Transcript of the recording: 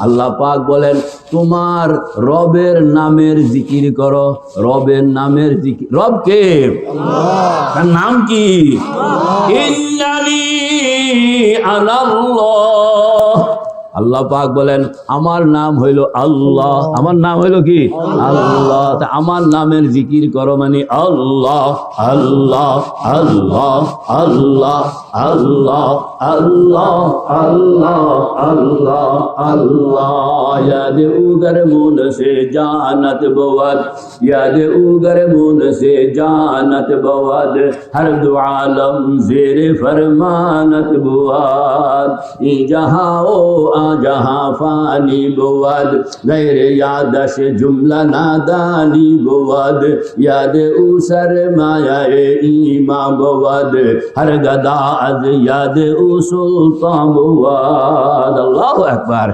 আল্লাহ পাক বলেন তোমার রবের নামের জিকির করো। রবের নামের জিকির, রব কে? তার নাম কি? ইন্নানি আনাল্লাহ। আল্লাহ পাক বলেন আমার নাম হইল আল্লাহ। আমার নাম হইল কি? আল্লাহ। তা আমার নামের জিকির করো মানে আল্লাহ আল্লাহ আল্লাহ আল্লাহ আল্লাহ আল্লাহ আল্লাহ আল্লাহ আল্লাহ। याद उगर मुन से जानत बवद, याद उगर मुन से जानत बवद, हर दो आलम जेर फरमानत बुआद। ई जहाँ ओ आ जहाँ फानी बुआद, गैर यादश जुमला नादानी बुआद। याद उसर माया ईमा बुआद, हर गदा अज याद उ सुल्तान बुआद। अल्लाहु अकबर।